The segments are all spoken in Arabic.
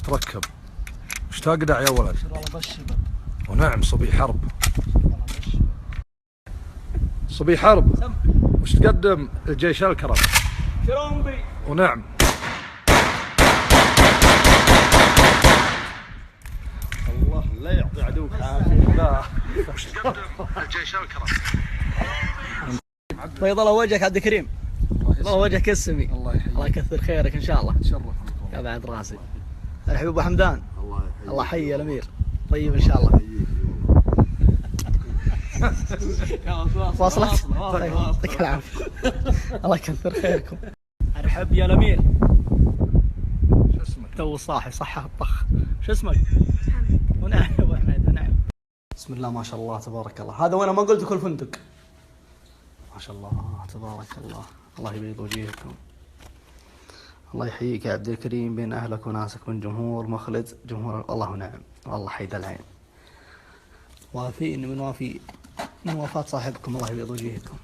تركب؟ وش تقدع يا ولد؟ والله بالشباب. ونعم صبي حرب. صبي حرب. وش تقدم الجيش الكرم؟ كرومبي. ونعم. الله لا يعطي عدوك عافية. لا. وش تقدم الجيش الكرم؟ بيض الله وجهك عبد الكريم. الله وجهك السمي. الله يحييك. الله يكثر خيرك ان شاء الله. تشرف يا بعد راسي. الحبيب ابو حمدان. الله يحيي يا الامير. طيب ان شاء الله. واصلت؟ يعطيك العافيه. الله يكثر خيركم. ارحب يا الامير. شو اسمك؟ تو صاحي صحة الطخ. شو اسمك؟ ونعم يا ابو حميد ونعم. بسم الله ما شاء الله تبارك الله. هذا وانا ما قلت كل فندق. ما شاء الله تبارك الله. الله يبيض وجيهكم. الله يحييك يا عبد الكريم بين اهلك وناسك من جمهور مخلد جمهور. الله ونعم. والله حيد العين. وافين من وفاة صاحبكم. الله يبيض وجيهكم.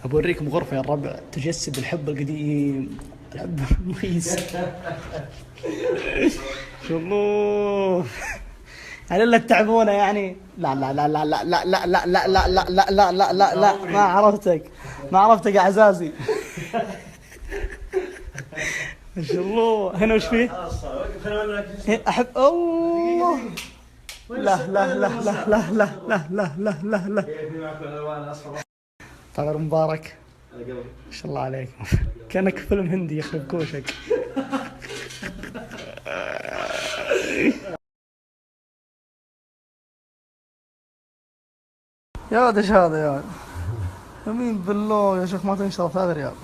أوريكم غرفة يا الربع تجسد الحب القديم. الحب المميز. شوف يعني لا تتعبونه يعني. لا لا لا لا لا لا لا لا لا لا لا لا لا لا لا ما عرفتك يا عزازي. ما شاء الله. هنا وش فيه؟ أحب الله. لا لا لا لا لا لا لا لا لا لا لا. طاهر مبارك. ما شاء الله عليك. كأنك فيلم هندي يخرب كوشك. يا ولد ايش هذا يا ولد؟ يمين بالله يا شيخ ما تنشرف هذا الرياض.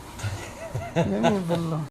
يمين بالله.